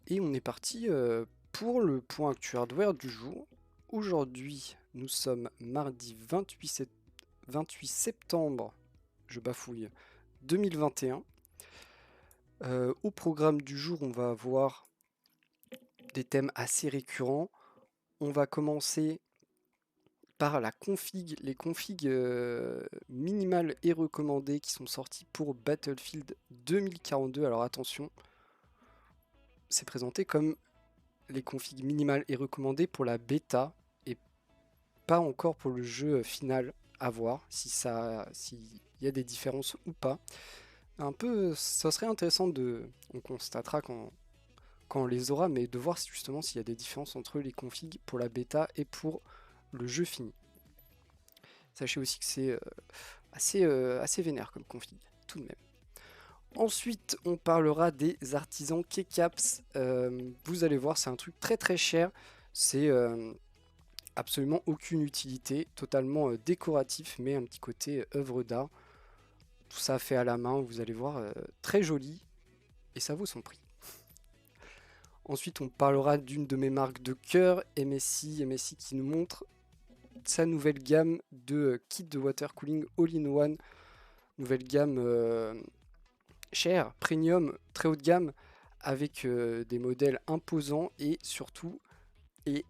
Et on est parti pour le point actu hardware du jour. Aujourd'hui, nous sommes mardi 28 septembre, je bafouille, 2021. Au programme du jour, on va avoir des thèmes assez récurrents. On va commencer par les configs minimales et recommandées qui sont sortis pour Battlefield 2042. Alors attention, c'est présenté comme les configs minimales et recommandées pour la bêta et pas encore pour le jeu final. À voir s'il y a des différences ou pas. Un peu, ça serait intéressant on constatera quand on les aura, mais de voir justement s'il y a des différences entre les configs pour la bêta et pour le jeu fini. Sachez aussi que c'est assez vénère comme config, tout de même. Ensuite, on parlera des artisans Kcaps. Vous allez voir, c'est un truc très très cher. C'est absolument aucune utilité, totalement décoratif, mais un petit côté œuvre d'art. Tout ça fait à la main, vous allez voir, très joli, et ça vaut son prix. Ensuite, on parlera d'une de mes marques de cœur, MSI qui nous montre sa nouvelle gamme de kits de water cooling all-in-one. Nouvelle gamme chère, premium, très haut de gamme, avec des modèles imposants et surtout, et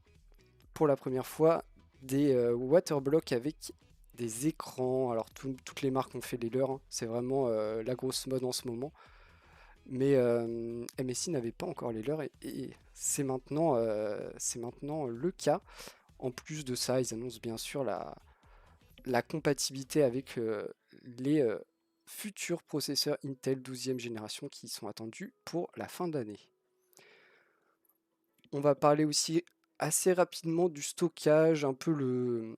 pour la première fois, des waterblocks avec des écrans. Alors toutes les marques ont fait les leurs, hein. C'est vraiment la grosse mode en ce moment. Mais MSI n'avait pas encore les leurs et c'est maintenant le cas. En plus de ça, ils annoncent bien sûr la compatibilité avec les futurs processeurs Intel 12e génération qui sont attendus pour la fin d'année. On va parler aussi assez rapidement du stockage, un peu le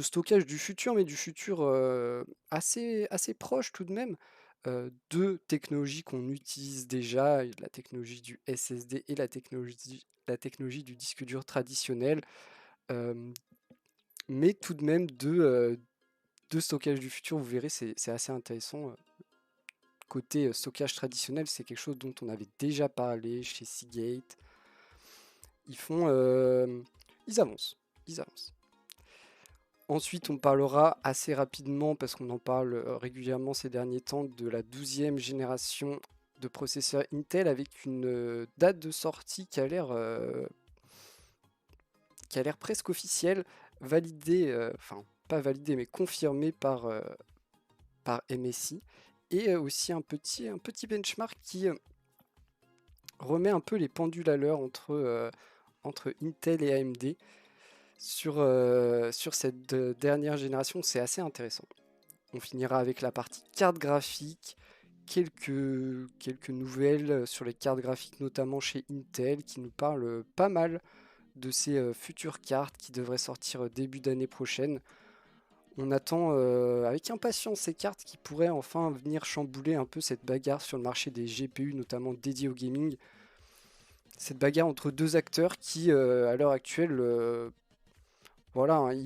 stockage du futur, mais du futur assez proche tout de même. Deux technologies qu'on utilise déjà, la technologie du SSD et la technologie du disque dur traditionnel, mais tout de même de stockage du futur, vous verrez, c'est assez intéressant. Côté stockage traditionnel, c'est quelque chose dont on avait déjà parlé chez Seagate. Ils avancent, ils avancent. Ensuite, on parlera assez rapidement, parce qu'on en parle régulièrement ces derniers temps, de la 12e génération de processeurs Intel avec une date de sortie qui a l'air presque officielle, validée, enfin pas validée mais confirmée par MSI, et aussi un petit benchmark qui remet un peu les pendules à l'heure entre Intel et AMD. Sur cette dernière génération, c'est assez intéressant. On finira avec la partie carte graphique, quelques nouvelles sur les cartes graphiques, notamment chez Intel, qui nous parlent pas mal de ces futures cartes qui devraient sortir début d'année prochaine. On attend avec impatience ces cartes qui pourraient enfin venir chambouler un peu cette bagarre sur le marché des GPU, notamment dédiés au gaming. Cette bagarre entre deux acteurs qui, à l'heure actuelle, voilà, hein,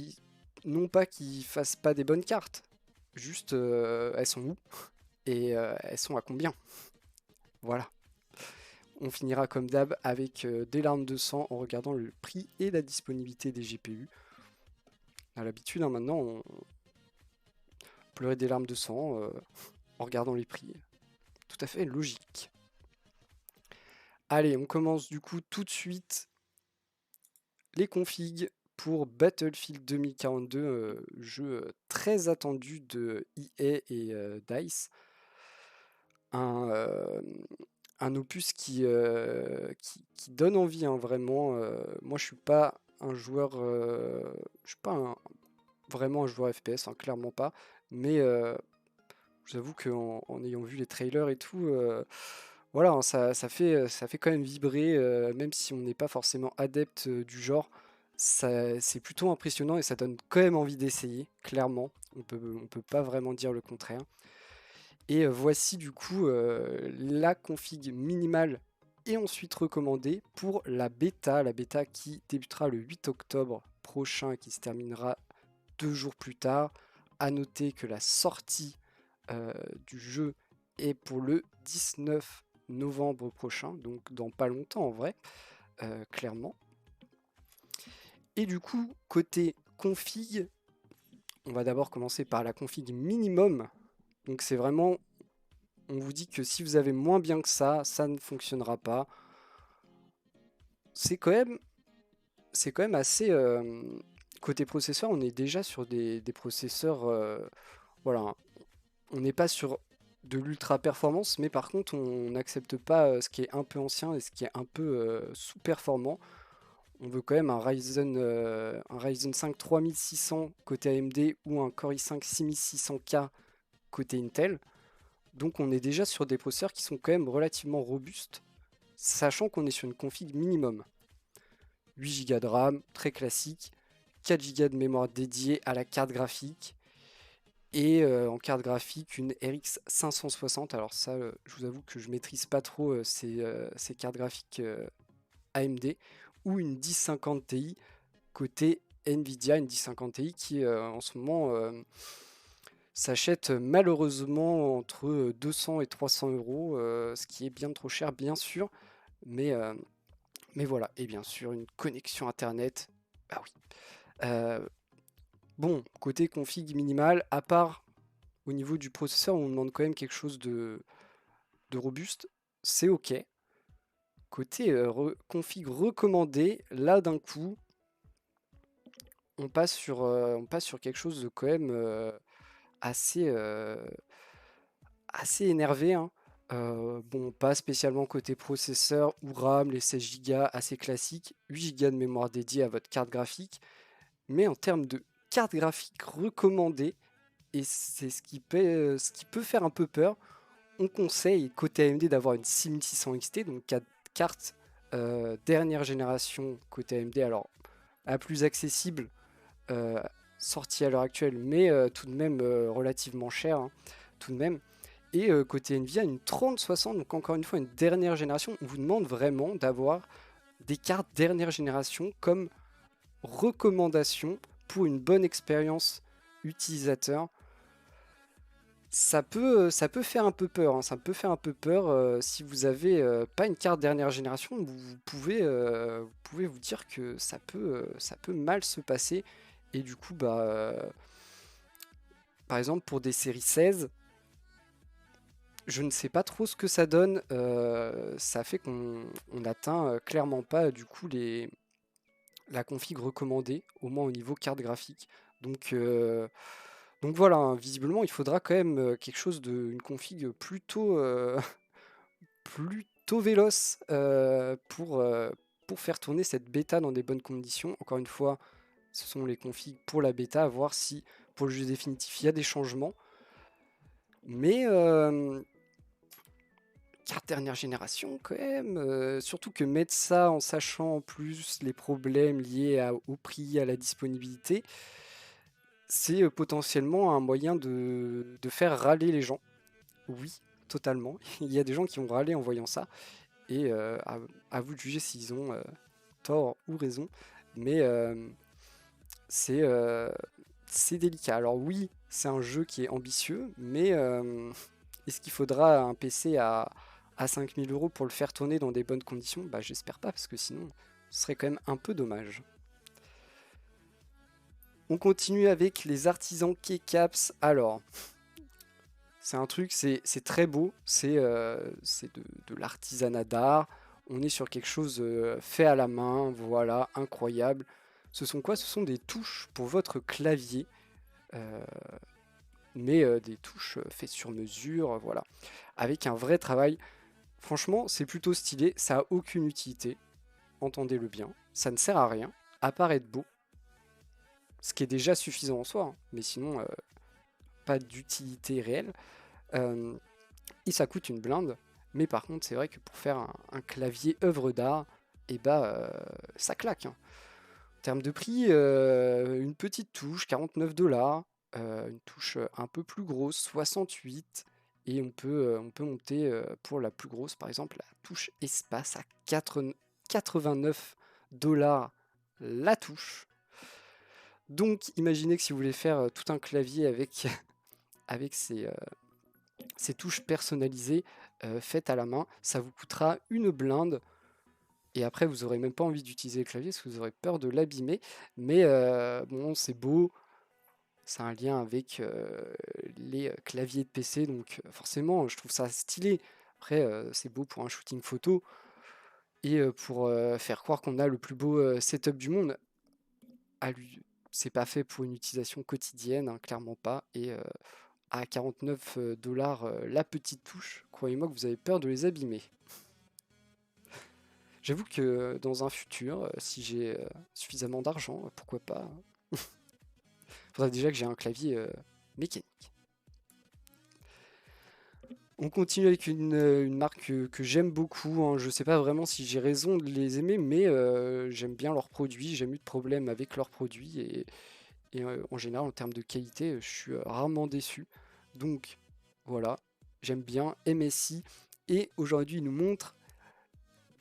non pas qu'ils fassent pas des bonnes cartes, juste elles sont où et elles sont à combien. Voilà. On finira comme d'hab avec des larmes de sang en regardant le prix et la disponibilité des GPU. À l'habitude, hein, maintenant, on pleurait des larmes de sang en regardant les prix. Tout à fait logique. Allez, on commence du coup tout de suite les configs pour Battlefield 2042, jeu très attendu de EA et DICE. Un, un opus qui donne envie, hein, vraiment. Moi, je suis pas un joueur, je suis pas vraiment un joueur FPS, hein, clairement pas. Mais j'avoue qu'en ayant vu les trailers et tout, voilà, hein, ça fait quand même vibrer, même si on n'est pas forcément adepte du genre. C'est plutôt impressionnant et ça donne quand même envie d'essayer, clairement. On peut pas vraiment dire le contraire. Et voici du coup la config minimale et ensuite recommandée pour la bêta qui débutera le 8 octobre prochain et qui se terminera 2 jours plus tard. À noter que la sortie du jeu est pour le 19 novembre prochain, donc dans pas longtemps en vrai, clairement. Et du coup, côté config, on va d'abord commencer par la config minimum. Donc c'est vraiment, on vous dit que si vous avez moins bien que ça ne fonctionnera pas. C'est quand même assez... côté processeur, on est déjà sur des processeurs... voilà, on n'est pas sur de l'ultra performance, mais par contre, on n'accepte pas ce qui est un peu ancien et ce qui est un peu sous-performant. On veut quand même un Ryzen 5 3600 côté AMD ou un Core i5 6600K côté Intel. Donc on est déjà sur des processeurs qui sont quand même relativement robustes, sachant qu'on est sur une config minimum. 8 Go de RAM, très classique, 4 Go de mémoire dédiée à la carte graphique, et en carte graphique une RX 560. Alors ça, je vous avoue que je maîtrise pas trop ces cartes graphiques AMD, ou une 1050 Ti côté Nvidia, une 1050 Ti qui en ce moment s'achète malheureusement entre 200 et 300 euros, ce qui est bien trop cher bien sûr, mais, euh, mais voilà, et bien sûr une connexion internet, bah oui. Euh, bon, côté config minimal, à part au niveau du processeur, on demande quand même quelque chose de robuste, c'est ok. Côté config recommandé, là d'un coup, on passe sur quelque chose de quand même assez, assez énervé, hein. Bon, pas spécialement côté processeur ou RAM, les 16 Go assez classiques, 8 Go de mémoire dédiée à votre carte graphique, mais en termes de carte graphique recommandée, et c'est ce qui peut faire un peu peur, on conseille côté AMD d'avoir une 6600 XT, donc carte dernière génération côté AMD, alors la plus accessible, euh, sortie à l'heure actuelle, mais tout de même relativement chère, hein, tout de même. Et côté Nvidia, une 3060, donc encore une fois une dernière génération. On vous demande vraiment d'avoir des cartes dernière génération comme recommandation pour une bonne expérience utilisateur. Ça peut faire un peu peur, hein, ça peut faire un peu peur si vous avez pas une carte dernière génération. Vous pouvez vous dire que ça peut mal se passer. Et du coup, bah, par exemple pour des séries 16, je ne sais pas trop ce que ça donne. Ça fait qu'on n'atteint clairement pas du coup la config recommandée, au moins au niveau carte graphique. Donc, euh, donc voilà, hein, visiblement il faudra quand même quelque chose une config plutôt véloce pour faire tourner cette bêta dans des bonnes conditions. Encore une fois, ce sont les configs pour la bêta, à voir si pour le jeu définitif il y a des changements. Mais carte dernière génération quand même, surtout que mettre ça en sachant en plus les problèmes liés au prix, à la disponibilité, c'est potentiellement un moyen de faire râler les gens. Oui, totalement. Il y a des gens qui ont râlé en voyant ça, et à vous de juger s'ils ont tort ou raison, mais c'est euh, c'est délicat. Alors oui, c'est un jeu qui est ambitieux, mais est-ce qu'il faudra un PC à 5000 euros pour le faire tourner dans des bonnes conditions? Bah j'espère pas, parce que sinon ce serait quand même un peu dommage. On continue avec les artisans Keycaps. Alors, c'est un truc, c'est très beau, c'est de l'artisanat d'art. On est sur quelque chose fait à la main, voilà, incroyable. Ce sont quoi? Ce sont des touches pour votre clavier, euh, mais des touches faites sur mesure, voilà, avec un vrai travail. Franchement, c'est plutôt stylé, ça a aucune utilité, entendez-le bien. Ça ne sert à rien, à part être beau, ce qui est déjà suffisant en soi, hein, mais sinon, pas d'utilité réelle. Euh, et ça coûte une blinde. Mais par contre, c'est vrai que pour faire un clavier œuvre d'art, et bah, ça claque, hein. En termes de prix, une petite touche, 49 $, une touche un peu plus grosse, 68, et on peut monter pour la plus grosse, par exemple, la touche espace à 89 $ la touche. Donc, imaginez que si vous voulez faire tout un clavier avec, avec ces touches personnalisées, faites à la main. Ça vous coûtera une blinde. Et après, vous aurez même pas envie d'utiliser le clavier parce que vous aurez peur de l'abîmer. Mais bon, c'est beau. C'est un lien avec les claviers de PC. Donc forcément, je trouve ça stylé. Après, c'est beau pour un shooting photo. Et pour faire croire qu'on a le plus beau setup du monde. C'est pas fait pour une utilisation quotidienne, hein, clairement pas. Et à 49 dollars la petite touche, croyez-moi que vous avez peur de les abîmer. J'avoue que dans un futur, si j'ai suffisamment d'argent, pourquoi pas. Faudrait déjà que j'ai un clavier mécanique. On continue avec une marque que j'aime beaucoup, hein. Je sais pas vraiment si j'ai raison de les aimer, mais j'aime bien leurs produits. J'ai jamais eu de problème avec leurs produits et en général, en termes de qualité, je suis rarement déçu. Donc voilà, j'aime bien MSI. Et aujourd'hui, ils nous montrent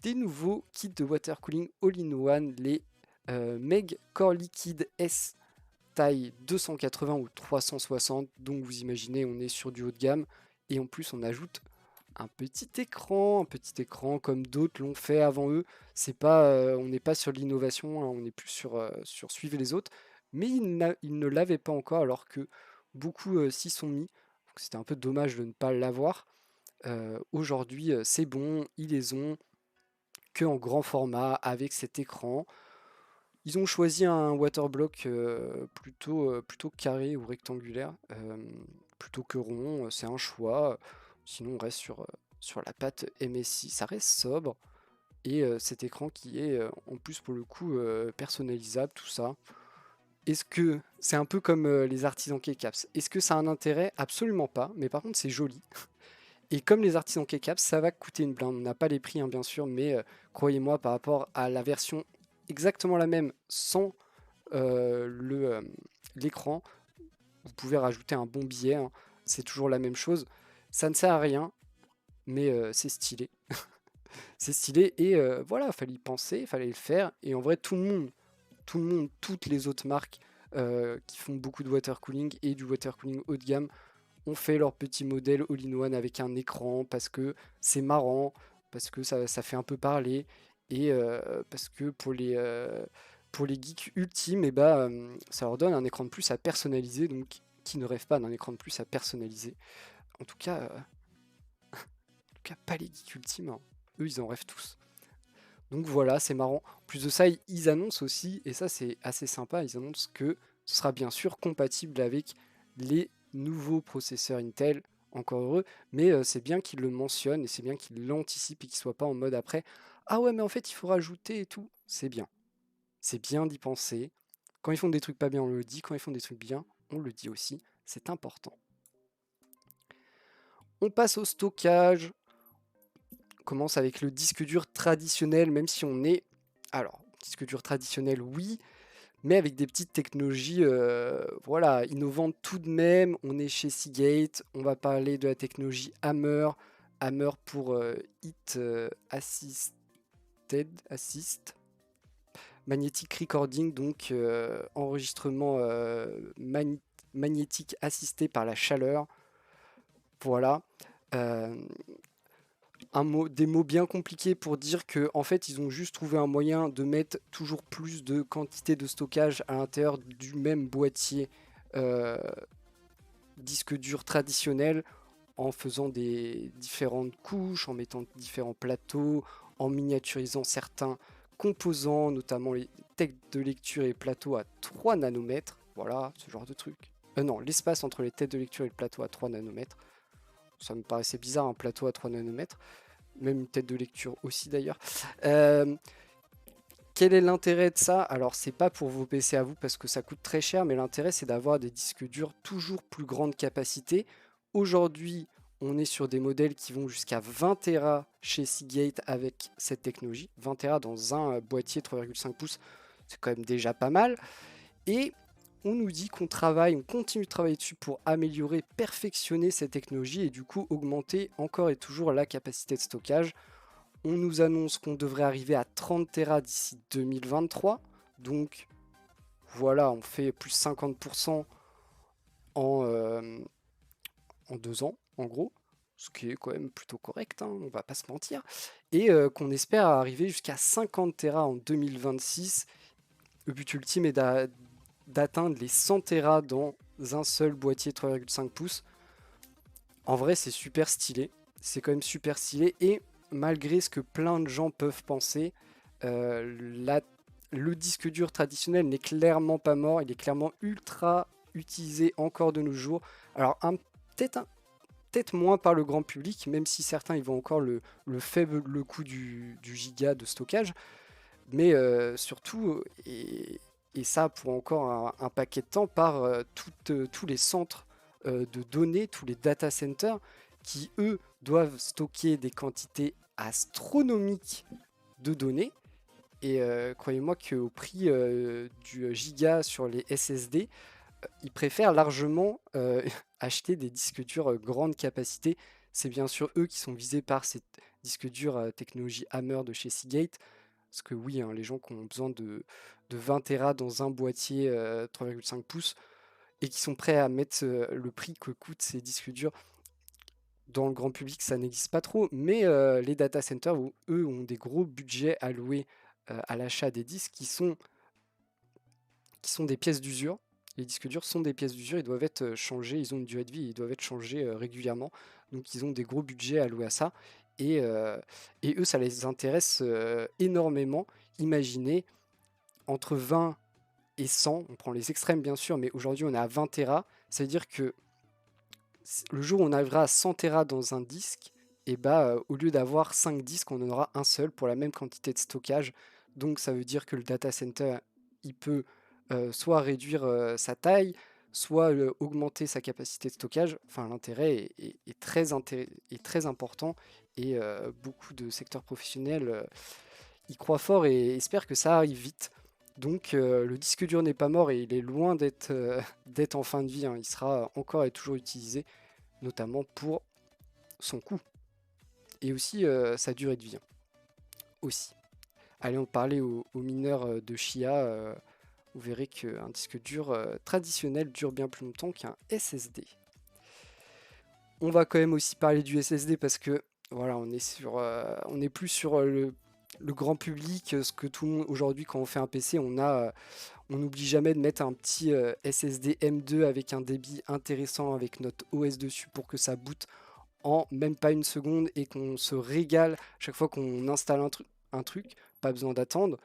des nouveaux kits de water cooling all-in-one, les Meg Core Liquid S taille 280 ou 360. Donc vous imaginez, on est sur du haut de gamme. Et en plus, on ajoute un petit écran comme d'autres l'ont fait avant eux. C'est pas, on n'est pas sur l'innovation, hein, on est plus sur suivre les autres. Mais ils ne l'avaient pas encore alors que beaucoup s'y sont mis. Donc c'était un peu dommage de ne pas l'avoir. Aujourd'hui, c'est bon, ils les ont que en grand format avec cet écran. Ils ont choisi un waterblock plutôt carré ou rectangulaire, plutôt que rond. C'est un choix. Sinon, on reste sur la patte MSI. Ça reste sobre. Et cet écran qui est en plus pour le coup personnalisable, tout ça. Est-ce que c'est un peu comme les artisans Kcaps? Est-ce que ça a un intérêt? Absolument pas. Mais par contre, c'est joli. Et comme les artisans Kcaps, ça va coûter une blinde. On n'a pas les prix, hein, bien sûr, mais croyez-moi, par rapport à la version exactement la même sans l'écran, vous pouvez rajouter un bon billet, hein. C'est toujours la même chose. Ça ne sert à rien, mais c'est stylé. C'est stylé et voilà, il fallait y penser, il fallait le faire. Et en vrai, tout le monde, toutes les autres marques qui font beaucoup de water cooling et du water cooling haut de gamme ont fait leur petit modèle all-in-one avec un écran parce que c'est marrant, parce que ça fait un peu parler et parce que pour les geeks ultimes, et bah, ça leur donne un écran de plus à personnaliser. Donc, qui ne rêve pas d'un écran de plus à personnaliser? En tout cas, pas les geeks ultimes, hein. Eux, ils en rêvent tous. Donc voilà, c'est marrant. En plus de ça, ils annoncent aussi, et ça c'est assez sympa, ils annoncent que ce sera bien sûr compatible avec les nouveaux processeurs Intel, encore heureux, mais c'est bien qu'ils le mentionnent et c'est bien qu'ils l'anticipent et qu'ils ne soient pas en mode après, ah ouais, mais en fait il faut rajouter et tout. C'est bien. C'est bien d'y penser. Quand ils font des trucs pas bien, on le dit. Quand ils font des trucs bien, on le dit aussi. C'est important. On passe au stockage. On commence avec le disque dur traditionnel, même si on est... Alors, disque dur traditionnel, oui, mais avec des petites technologies voilà, innovantes tout de même. On est chez Seagate, on va parler de la technologie Hammer, Hammer pour Hit Assist, Magnetic Recording, donc enregistrement magnétique assisté par la chaleur. Voilà. Euh, des mots bien compliqués pour dire que en fait ils ont juste trouvé un moyen de mettre toujours plus de quantité de stockage à l'intérieur du même boîtier euh, disque dur traditionnel en faisant des différentes couches, en mettant différents plateaux, en miniaturisant certains composants, notamment les têtes de lecture et plateaux à 3 nanomètres. Voilà, ce genre de truc. Non, l'espace entre les têtes de lecture et le plateau à 3 nanomètres. Ça me paraissait bizarre, un plateau à 3 nanomètres. Même une tête de lecture aussi d'ailleurs. Quel est l'intérêt de ça? Alors c'est pas pour vos PC à vous parce que ça coûte très cher, mais l'intérêt c'est d'avoir des disques durs toujours plus grande capacité. Aujourd'hui, on est sur des modèles qui vont jusqu'à 20 Tera chez Seagate avec cette technologie. 20 Tera dans un boîtier 3,5 pouces, c'est quand même déjà pas mal. Et on nous dit qu'on travaille, on continue de travailler dessus pour améliorer, perfectionner cette technologie et du coup augmenter encore et toujours la capacité de stockage. On nous annonce qu'on devrait arriver à 30 Tera d'ici 2023. Donc voilà, on fait plus 50% en 2 ans, en gros. ce qui est quand même plutôt correct, hein, on va pas se mentir, et qu'on espère arriver jusqu'à 50 Tera en 2026. Le but ultime est d'atteindre les 100 Tera dans un seul boîtier 3,5 pouces. En vrai, c'est super stylé. C'est quand même super stylé. Et malgré ce que plein de gens peuvent penser, le disque dur traditionnel n'est clairement pas mort. Il est clairement ultra utilisé encore de nos jours. Alors, peut-être moins par le grand public, même si certains ils voient encore le faible le coût du giga de stockage. Mais surtout, et ça pour encore un paquet de temps, par tous les centres de données, tous les data centers, qui eux doivent stocker des quantités astronomiques de données. Et croyez-moi qu'au prix du giga sur les SSD, ils préfèrent largement acheter des disques durs grande capacité. C'est bien sûr eux qui sont visés par ces disques durs technologie Hammer de chez Seagate. Parce que oui, hein, les gens qui ont besoin de 20 Tera dans un boîtier 3,5 pouces et qui sont prêts à mettre le prix que coûtent ces disques durs dans le grand public, ça n'existe pas trop. Mais les data centers, où eux ont des gros budgets alloués à l'achat des disques qui sont des pièces d'usure. Les disques durs sont des pièces d'usure, ils doivent être changés, ils ont une durée de vie, ils doivent être changés régulièrement. Donc ils ont des gros budgets alloués à ça. Et eux, ça les intéresse énormément. Imaginez, entre 20 et 100, on prend les extrêmes bien sûr, mais aujourd'hui on est à 20 Tera. Ça veut dire que le jour où on arrivera à 100 Tera dans un disque, et bah, au lieu d'avoir 5 disques, on en aura un seul pour la même quantité de stockage. Donc ça veut dire que le data center, il peut soit réduire sa taille, soit augmenter sa capacité de stockage. Enfin, l'intérêt est très important et beaucoup de secteurs professionnels y croient fort et espèrent que ça arrive vite. Donc le disque dur n'est pas mort et il est loin d'être d'être en fin de vie, hein. Il sera encore et toujours utilisé, notamment pour son coût et aussi sa durée de vie, hein, aussi. Allez, on parlait aux mineurs de Chia. Vous verrez qu'un disque dur traditionnel dure bien plus longtemps qu'un SSD. On va quand même aussi parler du SSD parce que voilà, on est plus sur le grand public, ce que tout le monde aujourd'hui quand on fait un PC, on n'oublie jamais de mettre un petit SSD M2 avec un débit intéressant avec notre OS dessus pour que ça boot en même pas une seconde et qu'on se régale chaque fois qu'on installe un truc, pas besoin d'attendre.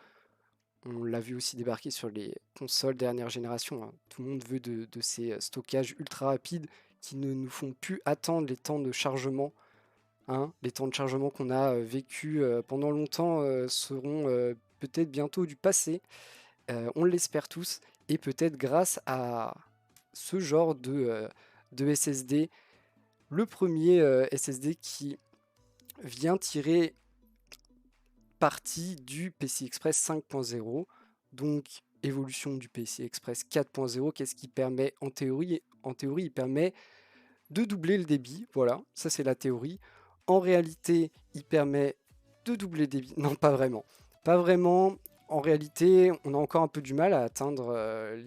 On l'a vu aussi débarquer sur les consoles dernière génération, hein. Tout le monde veut de ces stockages ultra rapides qui ne nous font plus attendre les temps de chargement, hein. Les temps de chargement qu'on a vécu pendant longtemps seront peut-être bientôt du passé. On l'espère tous. Et peut-être grâce à ce genre de SSD, le premier SSD qui vient tirer partie du PCI Express 5.0, donc évolution du PCI Express 4.0. Qu'est-ce qui permet en théorie? En théorie, il permet de doubler le débit. Voilà, ça c'est la théorie. En réalité, il permet de doubler le débit. Non, pas vraiment. Pas vraiment. En réalité, on a encore un peu du mal à atteindre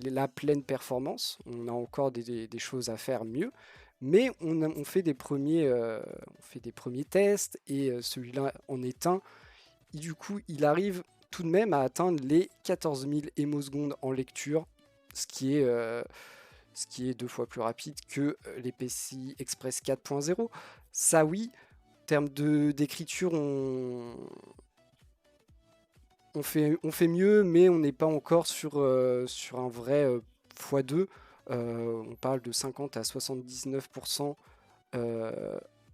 la pleine performance. On a encore des choses à faire mieux. Mais on fait on fait des premiers tests et celui-là en est un. Et du coup, il arrive tout de même à atteindre les 14 000 émosecondes en lecture, ce qui est 2 fois plus rapide que les PCI Express 4.0. Ça oui, en termes d'écriture, on fait mieux, mais on n'est pas encore sur un vrai x2. On parle de 50 à 79%,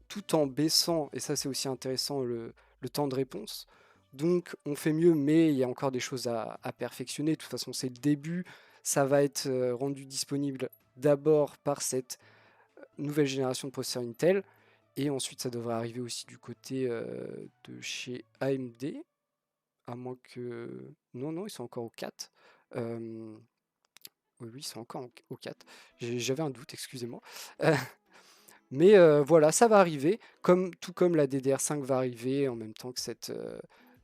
tout en baissant, et ça c'est aussi intéressant, le temps de réponse. Donc on fait mieux, mais il y a encore des choses à perfectionner. De toute façon, c'est le début. Ça va être rendu disponible d'abord par cette nouvelle génération de processeurs Intel. Et ensuite, ça devrait arriver aussi du côté de chez AMD. À moins que... Non, non, ils sont encore au 4. Oui, oui, ils sont encore au 4. J'avais un doute, excusez-moi. Mais voilà, ça va arriver, tout comme la DDR5 va arriver en même temps que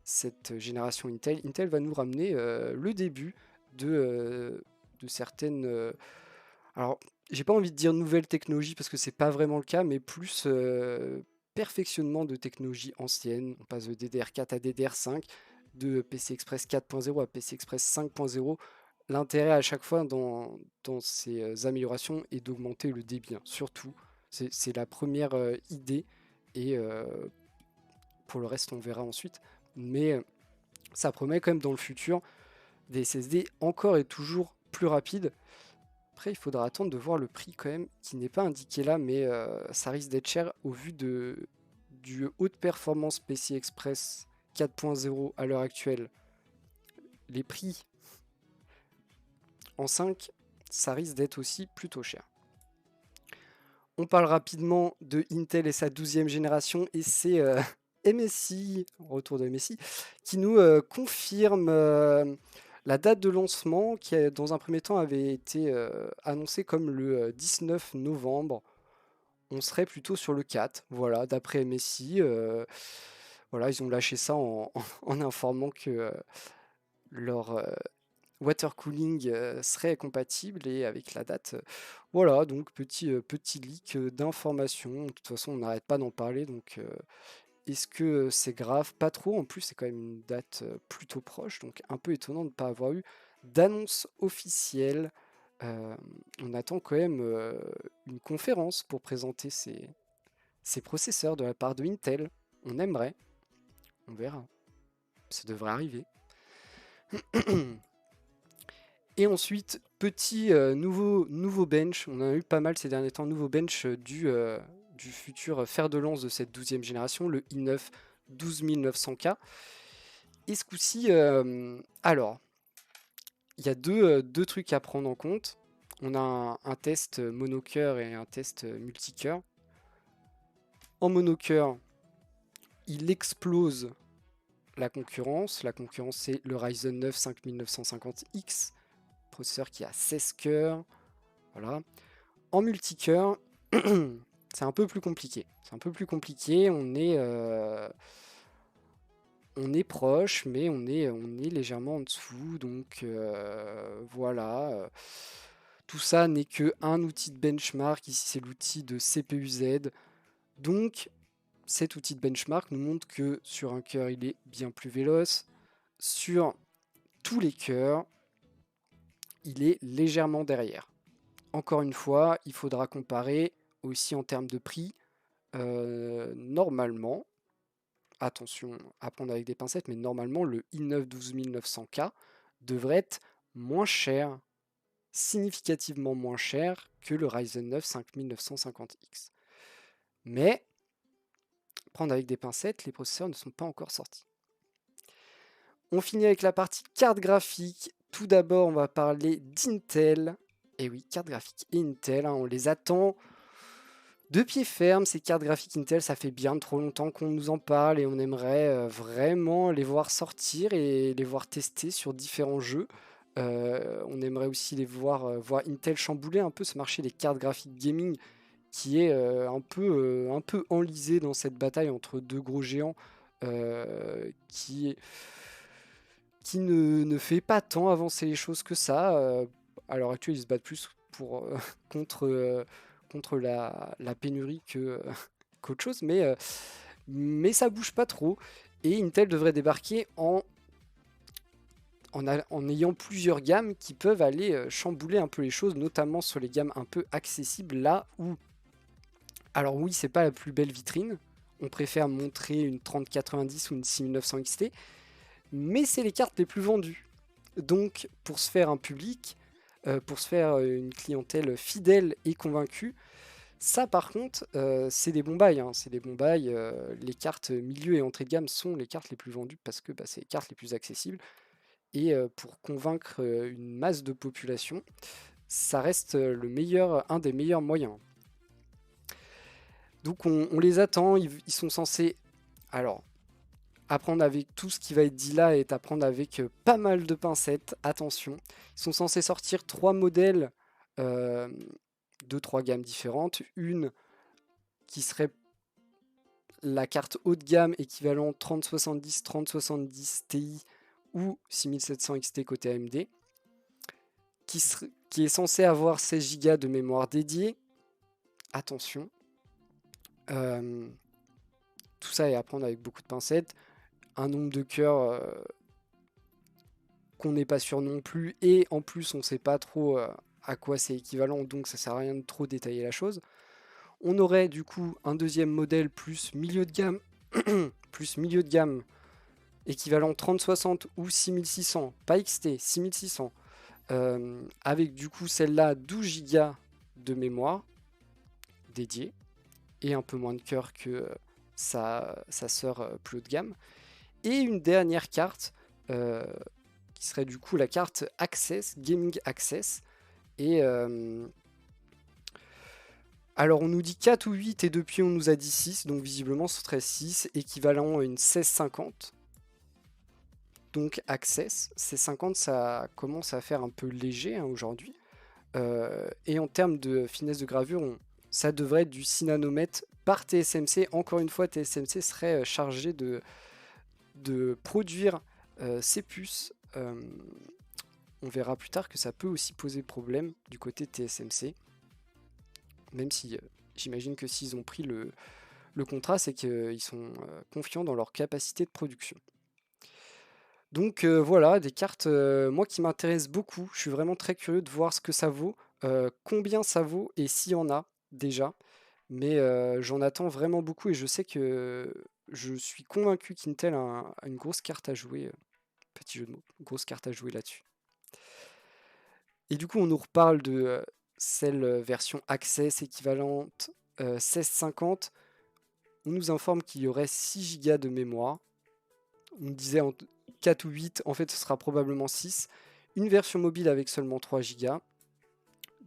cette génération Intel. Intel va nous ramener le début de certaines... alors, j'ai pas envie de dire nouvelle technologie parce que c'est pas vraiment le cas, mais plus perfectionnement de technologies anciennes. On passe de DDR4 à DDR5, de PCI Express 4.0 à PCI Express 5.0. L'intérêt à chaque fois dans ces améliorations est d'augmenter le débit, hein. Surtout, c'est la première idée, et pour le reste on verra ensuite. Mais ça promet quand même dans le futur des SSD encore et toujours plus rapides. Après, il faudra attendre de voir le prix quand même, qui n'est pas indiqué là, mais ça risque d'être cher au vu du haute performance PCI Express 4.0 à l'heure actuelle. Les prix en 5, ça risque d'être aussi plutôt cher. On parle rapidement de Intel et sa 12e génération, et c'est MSI, retour de MSI, qui nous confirme la date de lancement qui, dans un premier temps, avait été annoncée comme le 19 novembre. On serait plutôt sur le 4, voilà, d'après MSI. Voilà, ils ont lâché ça en informant que leur water cooling serait compatible et avec la date. Voilà, donc petit leak d'informations. De toute façon, on n'arrête pas d'en parler, donc est-ce que c'est grave? Pas trop. En plus, c'est quand même une date plutôt proche, donc un peu étonnant de ne pas avoir eu d'annonce officielle. On attend quand même une conférence pour présenter ces processeurs de la part de Intel. On aimerait, on verra. Ça devrait arriver. Et ensuite, petit nouveau bench, on en a eu pas mal ces derniers temps, nouveau bench du futur fer de lance de cette 12e génération, le i9 12900K. Et ce coup-ci, alors, il y a deux trucs à prendre en compte. On a un test monocœur et un test multicœur. En monocœur, il explose la concurrence. La concurrence, c'est le Ryzen 9 5950X, processeur qui a 16 cœurs. Voilà. En multicœur, c'est un peu plus compliqué. C'est un peu plus compliqué. On est proche, mais on est légèrement en dessous. Donc voilà. Tout ça n'est que un outil de benchmark. Ici, c'est l'outil de CPU-Z. Donc, cet outil de benchmark nous montre que sur un cœur, il est bien plus véloce. Sur tous les cœurs, il est légèrement derrière. Encore une fois, il faudra comparer aussi en termes de prix. Normalement, attention à prendre avec des pincettes, mais normalement, le i9 12900K devrait être moins cher, significativement moins cher que le Ryzen 9 5950X. Mais, prendre avec des pincettes, les processeurs ne sont pas encore sortis. On finit avec la partie carte graphique. Tout d'abord, on va parler d'Intel. Et oui, carte graphique Intel, hein, on les attend de pied ferme. Ces cartes graphiques Intel, ça fait bien trop longtemps qu'on nous en parle et on aimerait vraiment les voir sortir et les voir tester sur différents jeux. On aimerait aussi les voir Intel chambouler un peu ce marché des cartes graphiques gaming qui est un peu enlisé dans cette bataille entre deux gros géants qui ne fait pas tant avancer les choses que ça. À l'heure actuelle, ils se battent plus contre la pénurie qu'autre chose, mais ça bouge pas trop. Et Intel devrait débarquer en ayant plusieurs gammes qui peuvent aller chambouler un peu les choses, notamment sur les gammes un peu accessibles, là où, alors oui, c'est pas la plus belle vitrine, on préfère montrer une 3090 ou une 6900 XT, mais c'est les cartes les plus vendues. Donc, pour se faire un public, pour se faire une clientèle fidèle et convaincue, ça par contre, c'est des bons bails, hein, c'est des bons bails. Les cartes milieu et entrée de gamme sont les cartes les plus vendues parce que c'est les cartes les plus accessibles. Et pour convaincre une masse de population, ça reste un des meilleurs moyens. Donc on les attend, ils sont censés... Alors, apprendre avec tout ce qui va être dit là est à prendre avec pas mal de pincettes, attention. Ils sont censés sortir 3 modèles de 3 gammes différentes. Une qui serait la carte haut de gamme équivalent 3070, 3070 Ti ou 6700 XT côté AMD, qui qui est censé avoir 16 Go de mémoire dédiée. Attention. Tout ça est à prendre avec beaucoup de pincettes. Un nombre de cœurs qu'on n'est pas sûr non plus. Et en plus, on ne sait pas trop à quoi c'est équivalent. Donc ça sert à rien de trop détailler la chose. On aurait du coup un deuxième modèle plus milieu de gamme. plus milieu de gamme. Équivalent 3060 ou 6600. Pas XT, 6600. Avec du coup celle-là 12 Go de mémoire dédiée. Et un peu moins de cœur que sa sœur plus haut de gamme. Et une dernière carte qui serait du coup la carte Access, Gaming Access. Et alors on nous dit 4 ou 8 et depuis on nous a dit 6, donc visiblement ce serait 6, équivalent à une 1650. Donc Access, 1650 ça commence à faire un peu léger hein, aujourd'hui. Et en termes de finesse de gravure, ça devrait être du 6 nanomètres par TSMC. Encore une fois, TSMC serait chargé de produire ces puces. On verra plus tard que ça peut aussi poser problème du côté TSMC. Même si j'imagine que s'ils ont pris le contrat, c'est qu'ils sont confiants dans leur capacité de production. Donc voilà, des cartes, moi qui m'intéressent beaucoup. Je suis vraiment très curieux de voir ce que ça vaut, combien ça vaut et s'il y en a déjà. Mais j'en attends vraiment beaucoup et je sais que je suis convaincu qu'Intel a une grosse carte à jouer, petit jeu de mots, une grosse carte à jouer là-dessus. Et du coup, on nous reparle de celle version Access équivalente 1650. On nous informe qu'il y aurait 6 Go de mémoire. On nous disait 4 ou 8, en fait ce sera probablement 6. Une version mobile avec seulement 3 Go.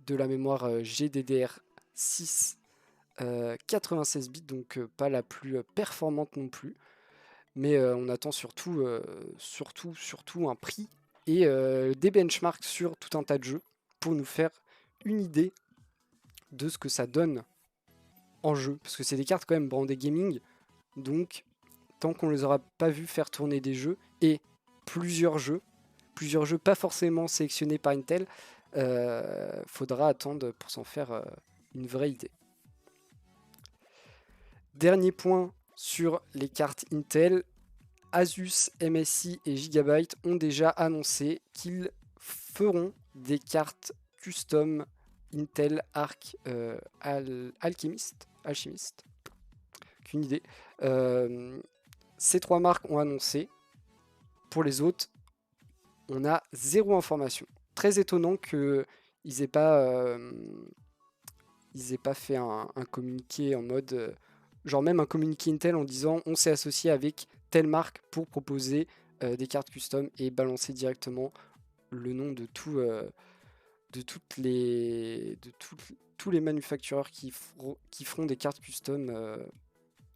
De la mémoire GDDR6 96 bits, donc pas la plus performante non plus. Mais on attend surtout un prix et des benchmarks sur tout un tas de jeux pour nous faire une idée de ce que ça donne en jeu. Parce que c'est des cartes quand même brandées gaming, donc tant qu'on les aura pas vu faire tourner des jeux, et plusieurs jeux pas forcément sélectionnés par Intel, faudra attendre pour s'en faire une vraie idée. Dernier point sur les cartes Intel, Asus, MSI et Gigabyte ont déjà annoncé qu'ils feront des cartes custom Intel Arc Alchemist, qu'une idée. Ces trois marques ont annoncé. Pour les autres, on a zéro information. Très étonnant qu'ils n'aient pas, fait un communiqué en mode, genre même un communiqué Intel en disant on s'est associé avec telle marque pour proposer des cartes custom et balancer directement le nom de tous les manufactureurs qui feront des cartes custom.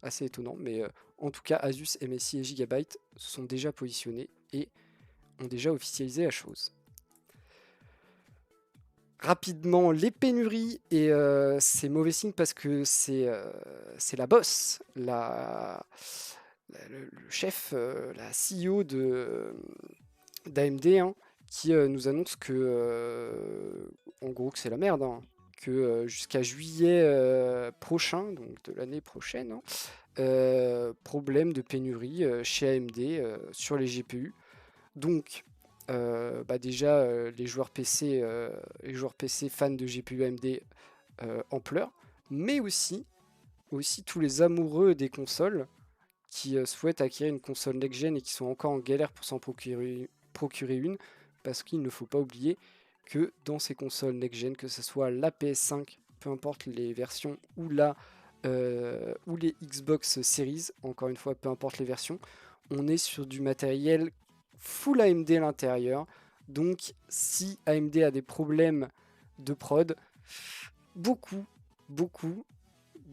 Assez étonnant, mais en tout cas Asus, MSI et Gigabyte se sont déjà positionnés et ont déjà officialisé la chose. Rapidement, les pénuries, et c'est mauvais signe parce que c'est la boss, le chef, la CEO d'AMD, hein, qui nous annonce que, en gros, que c'est la merde, hein, que jusqu'à juillet prochain, donc de l'année prochaine, hein, problème de pénurie chez AMD sur les GPU. Donc, déjà, les joueurs PC fans de GPU AMD en pleurent, mais aussi tous les amoureux des consoles qui souhaitent acquérir une console next-gen et qui sont encore en galère pour s'en procurer une, parce qu'il ne faut pas oublier que dans ces consoles next-gen, que ce soit la PS5, peu importe les versions, ou les Xbox Series, encore une fois, peu importe les versions, on est sur du matériel full AMD à l'intérieur. Donc si AMD a des problèmes de prod, beaucoup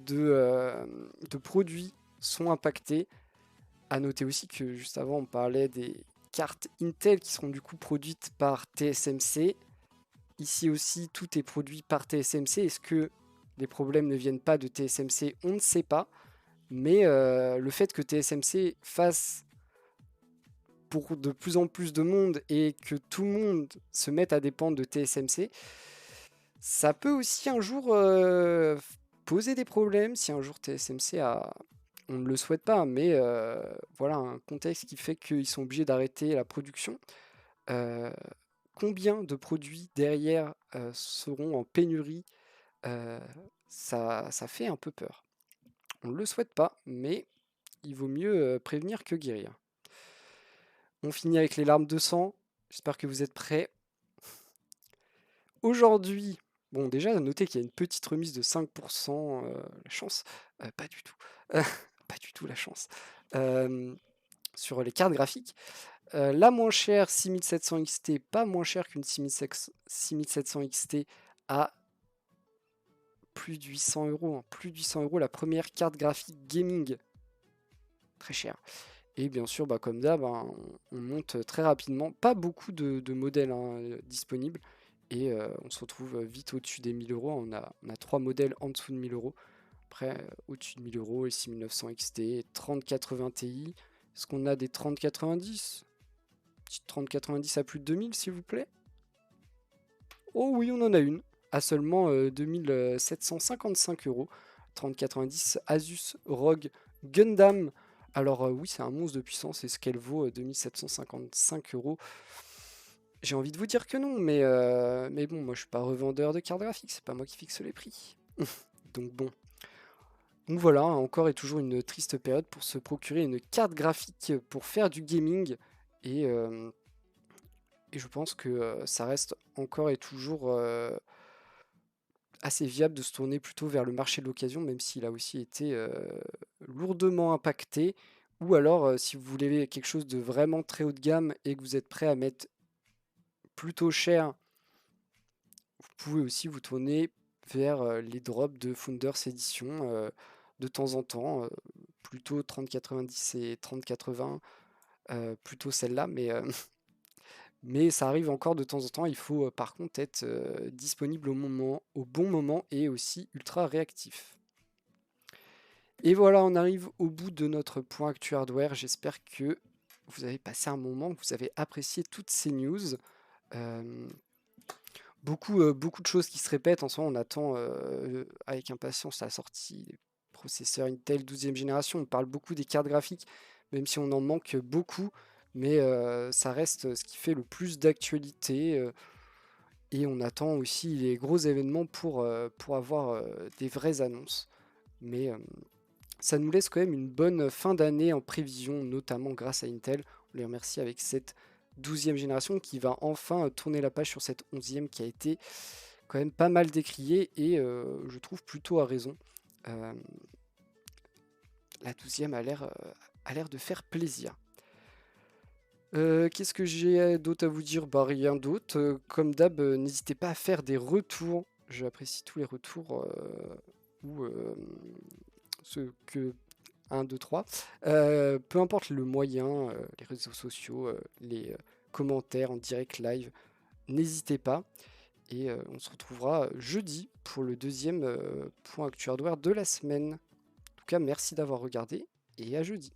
de produits sont impactés. À noter aussi que juste avant on parlait des cartes Intel qui seront du coup produites par TSMC. Ici aussi tout est produit par TSMC. Est-ce que les problèmes ne viennent pas de TSMC? On ne sait pas. Mais le fait que TSMC fasse pour de plus en plus de monde et que tout le monde se mette à dépendre de TSMC, ça peut aussi un jour poser des problèmes si un jour TSMC a... On ne le souhaite pas, mais voilà un contexte qui fait qu'ils sont obligés d'arrêter la production. Euh, Combien de produits derrière seront en pénurie? euh, ça fait un peu peur. On ne le souhaite pas, mais il vaut mieux prévenir que guérir. On finit avec les larmes de sang. J'espère que vous êtes prêts. Aujourd'hui, bon déjà, notez qu'il y a une petite remise de 5%, la chance, pas du tout, pas du tout la chance, sur les cartes graphiques. La moins chère, 6700 XT, pas moins chère qu'une 6700 XT à plus de 800 euros. Hein, plus de 800 euros la première carte graphique gaming. Très cher. Et bien sûr, bah, comme d'hab, hein, on monte très rapidement. Pas beaucoup de modèles disponibles. Et on se retrouve vite au-dessus des 1000 euros. On a 3 modèles en dessous de 1000 euros. Après, au-dessus de 1000 euros, les 6900 XT, 3080 Ti. Est-ce qu'on a des 3090? Petite 3090 à plus de 2000, s'il vous plaît? Oh oui, on en a une. À seulement 2755 euros. 3090 Asus ROG Gundam. Alors oui, c'est un monstre de puissance et ce qu'elle vaut 2755 euros. J'ai envie de vous dire que non, mais bon, moi je suis pas revendeur de cartes graphiques, c'est pas moi qui fixe les prix. Donc bon. Donc voilà, encore et toujours une triste période pour se procurer une carte graphique pour faire du gaming. Et, euh, et je pense que ça reste encore et toujours assez viable de se tourner plutôt vers le marché de l'occasion, même s'il a aussi été lourdement impacté. Ou alors, si vous voulez quelque chose de vraiment très haut de gamme et que vous êtes prêt à mettre plutôt cher, vous pouvez aussi vous tourner vers les drops de Founders Edition de temps en temps, plutôt 3090 et 3080, plutôt celle-là, mais ça arrive encore de temps en temps. Il faut par contre être disponible au bon moment et aussi ultra réactif. Et voilà, on arrive au bout de notre point actu hardware. J'espère que vous avez passé un moment, que vous avez apprécié toutes ces news. Beaucoup de choses qui se répètent. En soi, on attend avec impatience la sortie des processeurs Intel 12e génération. On parle beaucoup des cartes graphiques, même si on en manque beaucoup. Mais ça reste ce qui fait le plus d'actualité. Et on attend aussi les gros événements pour avoir des vraies annonces. Mais ça nous laisse quand même une bonne fin d'année en prévision, notamment grâce à Intel. On les remercie avec cette 12e génération qui va enfin tourner la page sur cette 11e qui a été quand même pas mal décriée et je trouve plutôt à raison. La 12e a l'air de faire plaisir. Qu'est-ce que j'ai d'autre à vous dire? Bah rien d'autre. Comme d'hab, n'hésitez pas à faire des retours. J'apprécie tous les retours ou ceux que 1, 2, 3. Peu importe le moyen, les réseaux sociaux, les commentaires en direct live, n'hésitez pas. Et on se retrouvera jeudi pour le deuxième point actu hardware de la semaine. En tout cas, merci d'avoir regardé et à jeudi.